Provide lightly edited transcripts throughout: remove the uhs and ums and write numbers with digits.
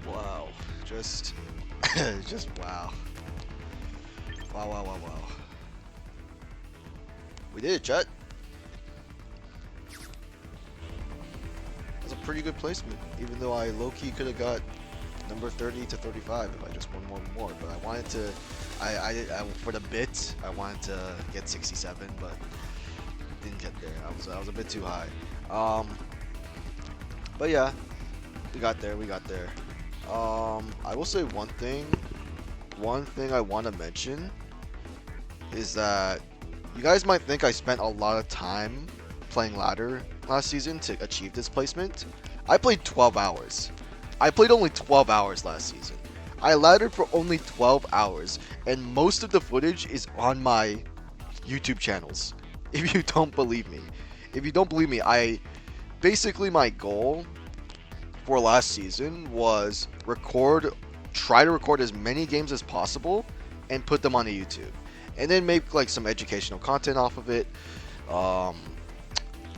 Wow. Just, just wow. Wow, wow, wow, wow. We did it, Chet. That's a pretty good placement, even though I low-key could have got number 30 to 35 if I just won one more. But I wanted to, for the bit, I wanted to get 67, but didn't get there. I was a bit too high. Um, but yeah, we got there. We got there. I will say one thing. One thing I want to mention is that you guys might think I spent a lot of time playing ladder last season to achieve this placement. I played 12 hours. I played only 12 hours last season. I laddered for only 12 hours, and most of the footage is on my YouTube channels. If you don't believe me. If you don't believe me, I basically my goal for last season was try to record as many games as possible and put them on YouTube. And then make like some educational content off of it. Um,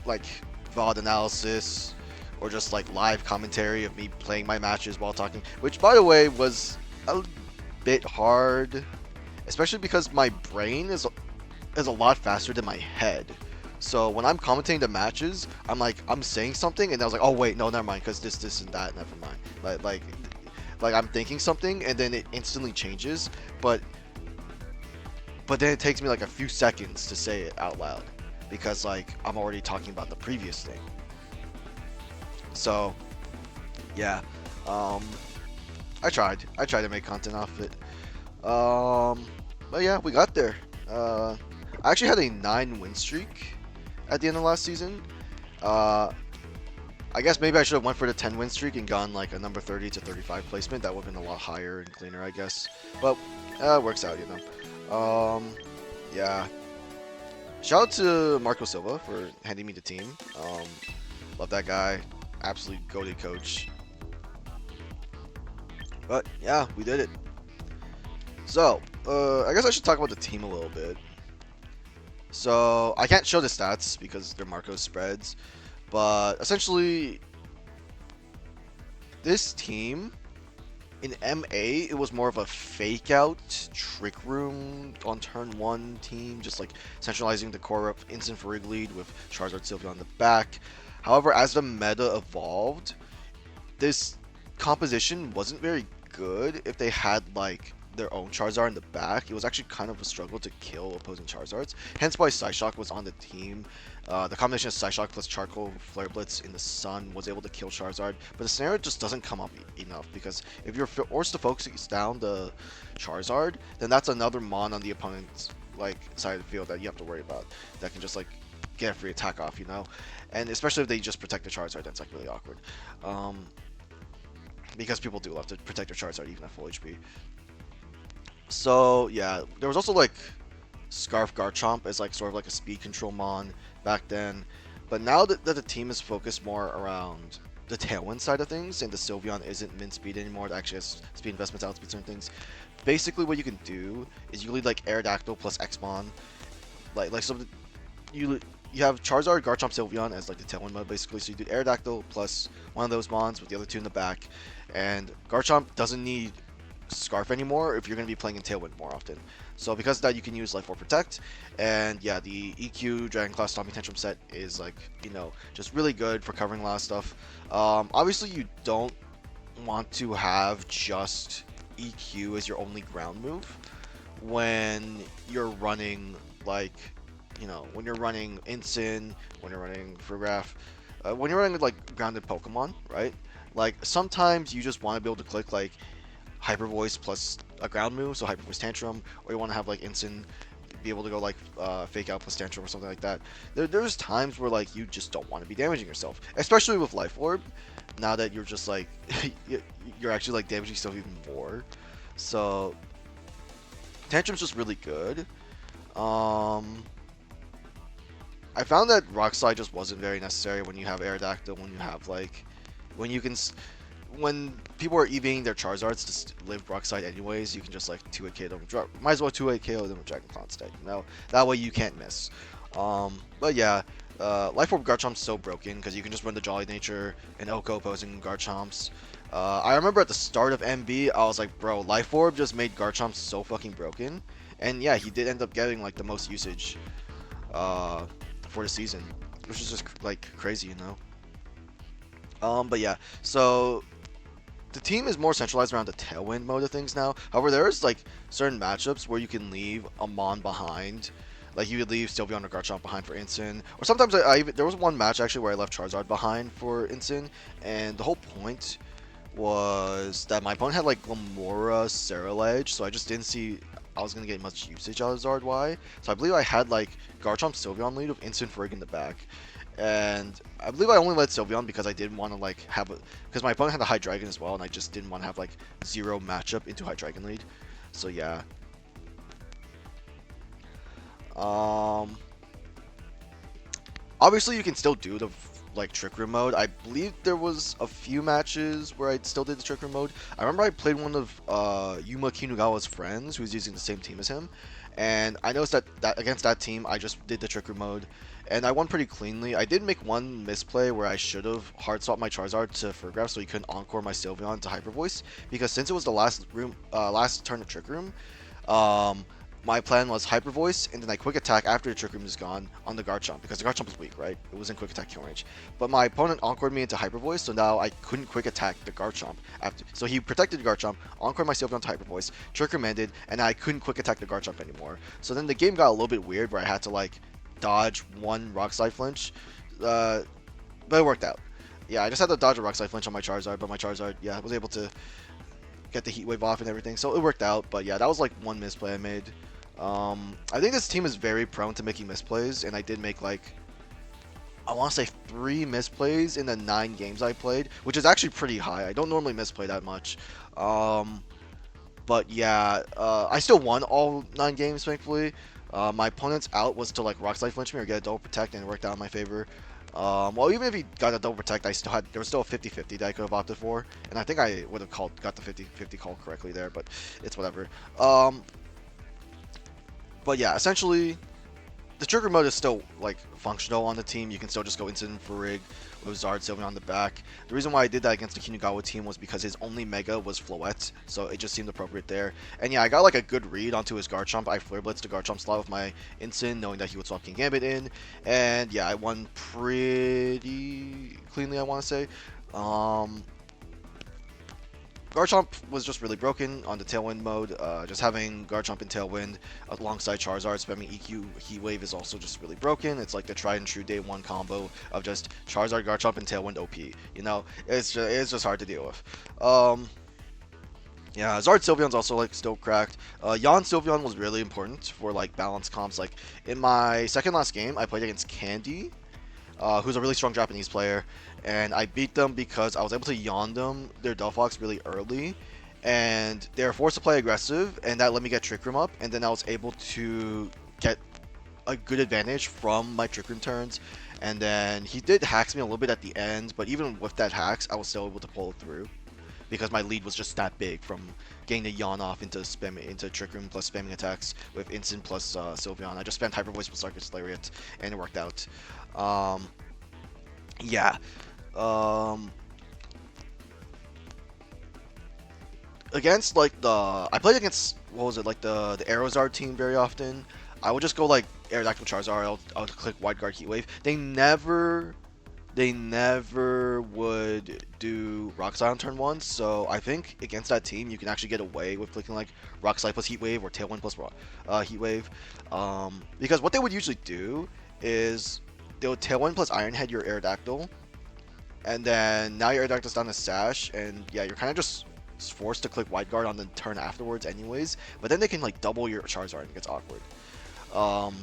like VOD analysis or just like live commentary of me playing my matches while talking, which by the way was a bit hard, especially because my brain is a lot faster than my head. So when I'm commentating the matches, I'm saying something and I was like, oh wait, no, never mind, because this and that, never mind. Like I'm thinking something and then it instantly changes, but then it takes me like a few seconds to say it out loud because like I'm already talking about the previous thing. So yeah, um, I tried to make content off of it. But yeah, we got there. I actually had a 9 win streak at the end of last season. Uh, I guess maybe I should have went for the 10 win streak and gone like a number 30 to 35 placement. That would have been a lot higher and cleaner, I guess. But it works out, you know. Yeah. Shout out to Marco Silva for handing me the team. Love that guy. Absolute goated coach. But yeah, we did it. So, I guess I should talk about the team a little bit. So, I can't show the stats because they're Marco's spreads, but essentially, this team in MA, it was more of a fake out trick room on turn 1 team, just like centralizing the core up instant for rig lead with Charizard Sylvia on the back. However, as the meta evolved, this composition wasn't very good if they had like their own Charizard in the back. It was actually kind of a struggle to kill opposing Charizards. Hence why Psyshock was on the team. The combination of Psyshock plus Charcoal Flare Blitz in the sun was able to kill Charizard, but the scenario just doesn't come up enough because if you're forced to focus down the Charizard, then that's another Mon on the opponent's like side of the field that you have to worry about. That can just like get a free attack off, you know, and especially if they just protect the Charizard, that's like really awkward. Because people do love to protect their Charizard even at full HP. So yeah, there was also like Scarf Garchomp as like sort of like a speed control mon back then, but now that the team is focused more around the Tailwind side of things and the Sylveon isn't min speed anymore, it actually has speed investments, outspeed certain things. Basically, what you can do is you lead like Aerodactyl plus Xmon, so you have Charizard, Garchomp, Sylveon as like the Tailwind mode basically. So you do Aerodactyl plus one of those mons with the other two in the back, and Garchomp doesn't need Scarf anymore if you're going to be playing in Tailwind more often. So because of that, you can use Life Orb Protect, and yeah, the EQ Dragon Claw Stomping Tantrum set is like, you know, just really good for covering a lot of stuff. Obviously, you don't want to have just EQ as your only ground move when you're running like, you know, when you're running Incin, when you're running Frugraph, when you're running like grounded Pokemon, right? Like sometimes you just want to be able to click like Hyper Voice plus a ground move, so Hyper Voice Tantrum, or you want to have like Instant be able to go like Fake Out plus Tantrum or something like that. There's times where like you just don't want to be damaging yourself, especially with Life Orb. Now that you're just like you're actually like damaging yourself even more. So Tantrum's just really good. I found that Rock Slide just wasn't very necessary when you have Aerodactyl, when you have like when you can when people are EVing their Charizards to live Rock Slide anyways, you can just like 2-hit KO them. Might as well 2-hit KO them with Dragon Claw instead, you know? That way you can't miss. But yeah, Life Orb Garchomp's so broken because you can just run the Jolly Nature and Oko opposing Garchomps. I remember at the start of MB, I was like, bro, Life Orb just made Garchomp so fucking broken. And yeah, he did end up getting like the most usage uh, for the season, which is just like crazy, you know. But yeah, so the team is more centralized around the Tailwind mode of things now. However, there's like certain matchups where you can leave a Mon behind. Like you could leave Sylveon or Garchomp behind for Incin, or sometimes there was one match actually where I left Charizard behind for Incin, and the whole point was that my opponent had like Glamora Ceruledge, so I just didn't see I was gonna get much usage out of Zard Y. So I believe I had like Garchomp Sylveon lead with Instant Frig in the back. And I believe I only led Sylveon because I didn't want to like have a because my opponent had a High Dragon as well, and I just didn't want to have like zero matchup into High Dragon lead. So yeah. Um, Obviously you can still do the like Trick Room mode. I believe there was a few matches where I still did the Trick Room mode. I remember I played one of Yuma Kinugawa's friends who's using the same team as him, and I noticed that against that team I just did the Trick Room mode, and I won pretty cleanly. I did make one misplay where I should have hard swapped my Charizard to Furgraph so he couldn't encore my Sylveon to Hyper Voice, because since it was the last turn of Trick Room, um, my plan was Hyper Voice, and then I Quick Attack after the Trick Room is gone on the Garchomp, because the Garchomp was weak, right? It was in Quick Attack kill range. But my opponent encored me into Hyper Voice, so now I couldn't Quick Attack the Garchomp. So he protected the Garchomp, encored myself onto Hyper Voice, Trick Room ended, and I couldn't Quick Attack the Garchomp anymore. So then the game got a little bit weird, where I had to like dodge one Rock Slide flinch, but it worked out. Yeah, I just had to dodge a Rock Slide flinch on my Charizard, but my Charizard, yeah, was able to get the Heat Wave off and everything, so it worked out. But yeah, that was like one misplay I made. I think this team is very prone to making misplays, and I did make like I want to say 3 misplays in the 9 games I played, which is actually pretty high. I don't normally misplay that much. Um, but yeah, I still won all 9 games, thankfully. My opponent's out was to like Rock Slide flinch me or get a double protect, and it worked out in my favor. Well, even if he got a double protect, there was still a 50-50 that I could have opted for, and I think I would have got the 50-50 call correctly there, but it's whatever. But yeah, essentially, the trigger mode is still like functional on the team. You can still just go instant for rig with Zard Sylveon on the back. The reason why I did that against the Kinugawa team was because his only mega was Floette, so it just seemed appropriate there. And yeah, I got like a good read onto his Garchomp. I Flare Blitzed the Garchomp slot with my instant, knowing that he would swap King Gambit in. And yeah, I won pretty cleanly, I want to say. Garchomp was just really broken on the Tailwind mode. Just having Garchomp in Tailwind alongside Charizard spamming EQ Heat Wave is also just really broken. It's like the tried and true day 1 combo of just Charizard, Garchomp, and Tailwind OP. You know, it's just hard to deal with. Yeah, Zard Sylveon's also like still cracked. Yon Sylveon was really important for like balance comps. Like in my second last game, I played against Candy, who's a really strong Japanese player, and I beat them because I was able to yawn them their Delphox really early, and they were forced to play aggressive, and that let me get Trick Room up, and then I was able to get a good advantage from my Trick Room turns, and then he did hacks me a little bit at the end, but even with that hacks, I was still able to pull it through, because my lead was just that big from getting the yawn off into Trick Room plus spamming attacks with Instant plus Sylveon. I just spammed Hyper Voice plus Darkest Lariat, and it worked out. Yeah. Um, Against like I played against what was it like the Aerozard team very often. I would just go like Aerodactyl Charizard. I'll click Wide Guard Heat Wave. They never would do Rock Slide on turn 1, so I think against that team you can actually get away with clicking like Rock Slide plus Heat Wave or Tailwind plus Heat Wave, because what they would usually do is they would Tailwind plus Iron Head your Aerodactyl, and then now your Aerodactyl's down to Sash, and yeah, you're kind of just forced to click Wide Guard on the turn afterwards anyways, but then they can like double your Charizard and it gets awkward. Um,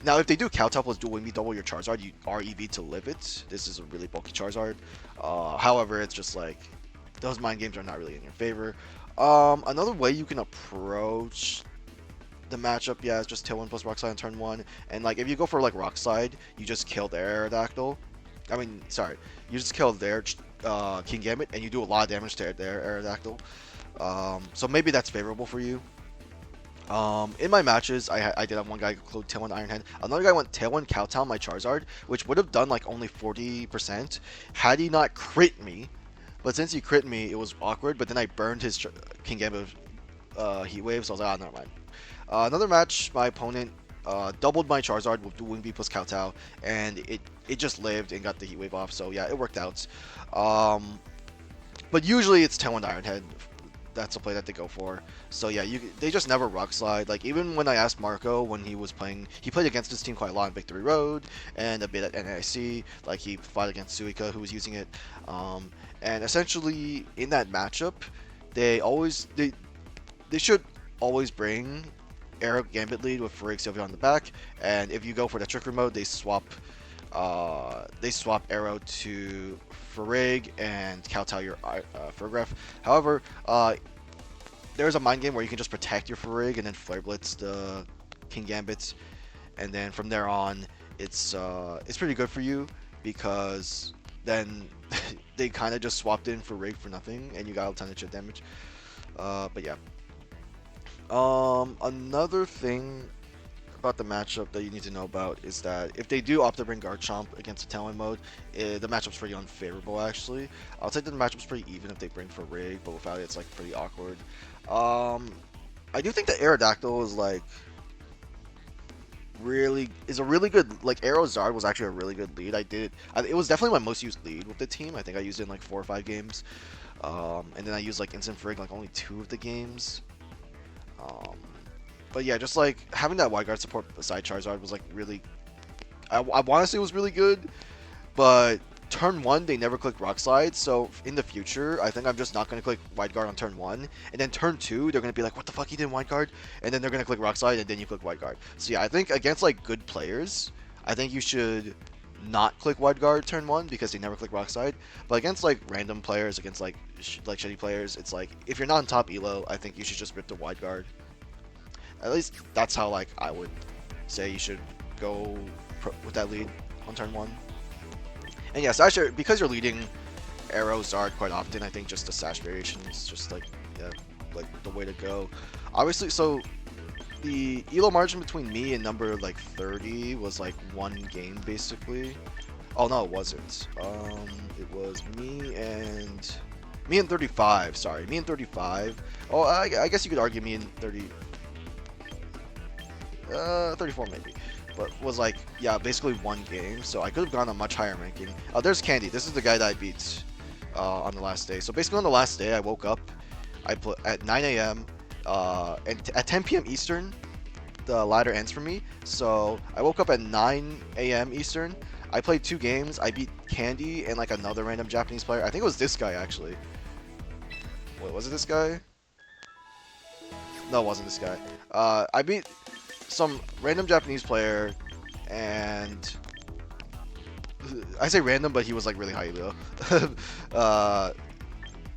Now, if they do Kowtow plus Dual Wing double your Charizard, you are EV to live it. This is a really bulky Charizard. However, it's just like, those mind games are not really in your favor. Another way you can approach the matchup, yeah, is just Tailwind plus Rock Slide on turn 1. And like, if you go for like Rock Slide, you just kill their Aerodactyl. I mean, sorry, you just kill their King Gambit, and you do a lot of damage to their Aerodactyl. So maybe that's favorable for you. In my matches, I did have one guy include Tailwind Iron Head. Another guy went Tailwind Kowtow my Charizard, which would have done like only 40% had he not crit me But since he crit me, it was awkward. But then I burned his King Gambit Heat Wave, so I was like, ah, never mind. Another match, my opponent doubled my Charizard with Wing V plus Kowtow, and it just lived and got the Heat Wave off. So yeah, it worked out. Um, but usually it's 10-1 Iron Head. That's a play that they go for. So yeah, they just never Rock Slide. Like even when I asked Marco when he was playing, he played against his team quite a lot in Victory Road and a bit at NIC. Like he fought against Suika who was using it. And essentially in that matchup, they should always bring Arrow Gambit lead with Farig Sylvia on the back, and if you go for the Trickery mode, they swap Arrow to Farig and kowtow your Farigiraf. However, there's a mind game where you can just protect your Farig and then Flare Blitz the King Gambit, and then from there on, it's pretty good for you because then they kind of just swapped in Farig for nothing, and you got a ton of chip damage. But yeah. Another thing about the matchup that you need to know about is that if they do opt to bring Garchomp against the Talon mode, the matchup's pretty unfavorable actually. I'll say that the matchup's pretty even if they bring for Rig, but without it, it's like pretty awkward. I do think that Aerodactyl is like a really good like Aerozard was actually a really good lead. It was definitely my most used lead with the team. I think I used it in like 4 or 5 games. And then I used like Instant Frig like only 2 of the games. But yeah, just like having that wide guard support beside Charizard was like really, I want to say it was really good, but turn 1 they never click Rock Slide, so in the future I think I'm just not going to click wide guard on turn 1, and then turn 2 they're going to be like, what the fuck, you didn't wide guard, and then they're going to click Rock Slide and then you click wide guard. So yeah, I think against like good players, I think you should not click wide guard turn 1 because they never click Rock Slide, but against like random players, against like shitty players, it's like if you're not in top elo, I think you should just rip the wide guard. At least that's how like I would say you should go with that lead on turn 1. And yes, actually, because you're leading Aerozard quite often, I think just the Sash variation is just like, yeah, like the way to go. Obviously, so the elo margin between me and number like 30 was like 1 game basically. Oh no, it wasn't. It was me and 35. Sorry, me and 35. Oh, I guess you could argue me and 34 maybe, but was like, yeah, basically 1 game, so I could have gone a much higher ranking. There's Candy. This is the guy that I beat on the last day. So basically on the last day, I woke up, I put at 9 a.m. And at 10 p.m. Eastern, the ladder ends for me. So I woke up at 9 a.m. Eastern. I played 2 games. I beat Candy and like another random Japanese player. I think it was this guy actually. Wait, was it this guy? No, it wasn't this guy. I beat some random Japanese player, and I say random, but he was like really high elo.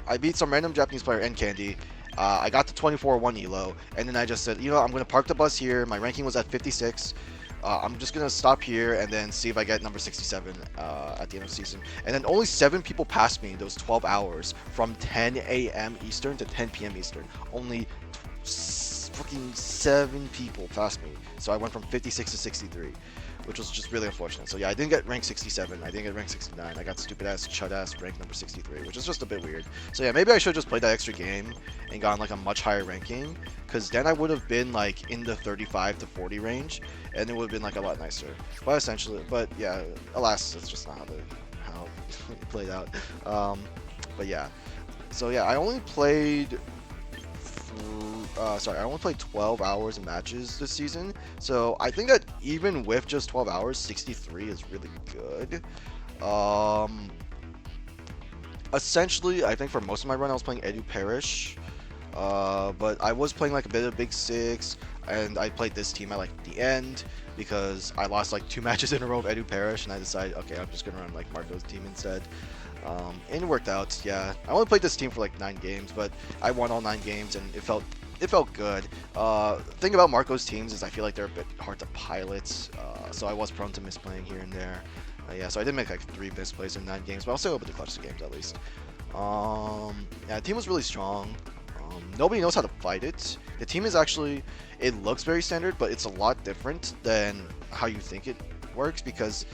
I beat some random Japanese player and Candy. I got to 24-1 elo, and then I just said, you know, I'm going to park the bus here. My ranking was at 56. I'm just going to stop here and then see if I get number 67 at the end of the season. And then only 7 people passed me those 12 hours from 10 a.m. Eastern to 10 p.m. Eastern. Only fucking 7 people passed me. So I went from 56 to 63, which was just really unfortunate. So yeah, I didn't get rank 67. I didn't get rank 69. I got stupid ass chud ass rank number 63, which is just a bit weird. So yeah, maybe I should have just played that extra game and gotten like a much higher ranking, because then I would have been like in the 35 to 40 range, and it would have been like a lot nicer. But yeah, alas, that's just not how it played out. But yeah, so yeah, I only played 12 hours of matches this season, so I think that even with just 12 hours, 63 is really good. Essentially, I think for most of my run, I was playing Edu Parish, but I was playing like a bit of Big Six, and I played this team at like the end because I lost like 2 matches in a row of Edu Parish, and I decided, okay, I'm just gonna run like Marco's team instead. And it worked out. Yeah, I only played this team for like 9 games, but I won all 9 games, and it felt good. Thing about Marco's teams is I feel like they're a bit hard to pilot, so I was prone to misplaying here and there. Yeah, so I did make like 3 misplays in 9 games, but I was still able to clutch the games at least. Yeah, the team was really strong. Nobody knows how to fight it. The team is actually, it looks very standard, but it's a lot different than how you think it works, because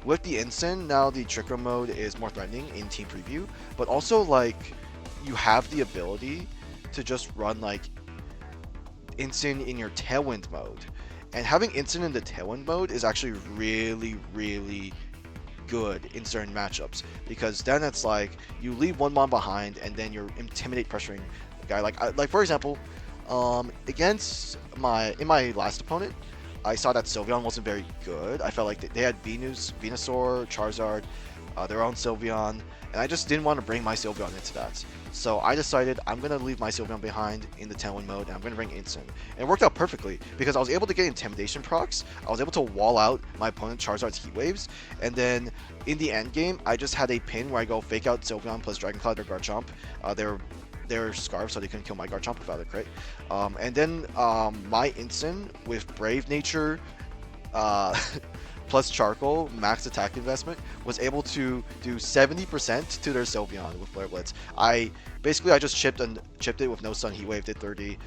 with the Ensign, now the Trick Room mode is more threatening in Team Preview, but also like you have the ability to just run like Ensign in your Tailwind mode. And having Ensign in the Tailwind mode is actually really, really good in certain matchups, because then it's like you leave one mon behind and then you're intimidate pressuring a guy like for example, against my last opponent, I saw that Sylveon wasn't very good. I felt like they had Venusaur, Charizard, their own Sylveon, and I just didn't want to bring my Sylveon into that. So I decided I'm going to leave my Sylveon behind in the Tailwind mode, and I'm going to bring Ensign. And it worked out perfectly, because I was able to get Intimidation procs, I was able to wall out my opponent Charizard's Heat Waves, and then in the end game, I just had a pin where I go Fake Out Sylveon plus Dragon Cloud or Garchomp. They're Scarf, so they couldn't kill my Garchomp without a crit. And then my Ensign with Brave Nature, plus Charcoal, max attack investment, was able to do 70% to their Sylveon with Flare Blitz. I just chipped it with no Sun Heat Wave, did 30.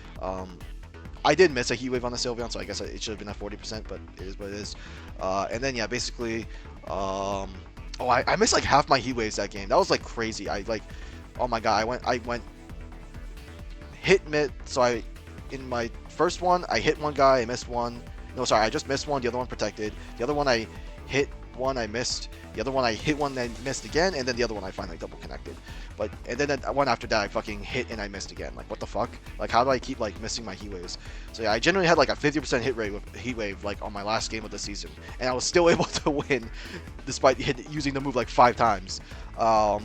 I did miss a Heat Wave on the Sylveon, so I guess it should have been at 40%, but it is what it is. And then yeah, basically, I missed like half my Heat Waves that game. That was like crazy. Oh my god, I went hit mid. So in my first one, I hit one guy, I missed one. No, sorry, I just missed one. The other one protected. The other one I hit one, I missed. The other one I hit one, I missed again, and then the other one I finally double connected. And then that one after that I fucking hit and I missed again. Like what the fuck? Like how do I keep like missing my Heat Waves? So yeah, I generally had like a 50% hit rate with Heat Wave like on my last game of the season, and I was still able to win despite using the move like 5 times. But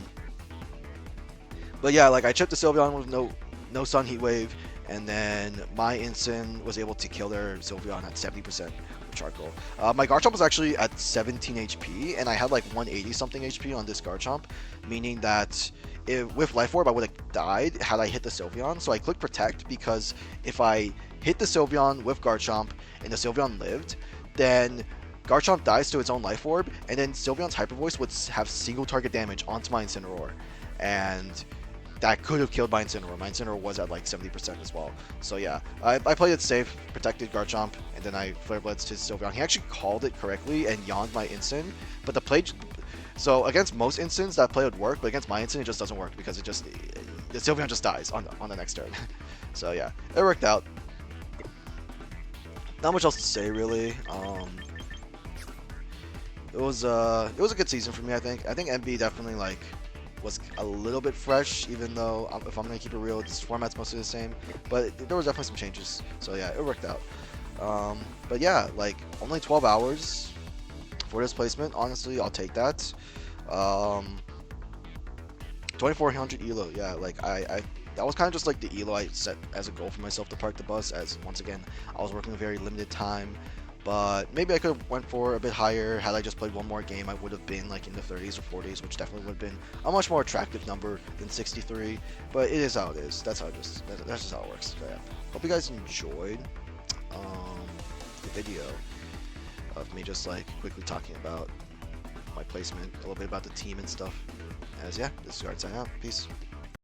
yeah, like I chipped the Sylveon with no Sun Heat Wave. And then my Ensign was able to kill their Sylveon at 70% with Charcoal. My Garchomp was actually at 17 HP, and I had like 180 something HP on this Garchomp, meaning that with Life Orb I would have died had I hit the Sylveon. So I clicked Protect, because if I hit the Sylveon with Garchomp and the Sylveon lived, then Garchomp dies to its own Life Orb, and then Sylveon's Hyper Voice would have single target damage onto my Incineroar. And that could have killed my Incineroar. My Incineroar was at like 70% as well. So yeah, I played it safe, protected Garchomp, and then I Flare Blitzed his Sylveon. He actually called it correctly and yawned my Incin, but the play... So against most Incins, that play would work, but against my Incin, it just doesn't work, because the Sylveon just dies on the next turn. So yeah, it worked out. Not much else to say, really. It was a good season for me, I think. I think MB definitely like was a little bit fresh, even though if I'm gonna keep it real, this format's mostly the same. But there was definitely some changes, so yeah, it worked out. But yeah, like only 12 hours for this placement. Honestly, I'll take that. 2400 elo, yeah. Like that was kind of just like the elo I set as a goal for myself to park the bus. As once again, I was working a very limited time. But maybe I could have went for a bit higher. Had I just played one more game, I would have been like in the 30s or 40s, which definitely would have been a much more attractive number than 63. But it is how it is. That's just how it works. So yeah. Hope you guys enjoyed the video of me just like quickly talking about my placement, a little bit about the team and stuff. As yeah, this is Charizard signing out. Peace.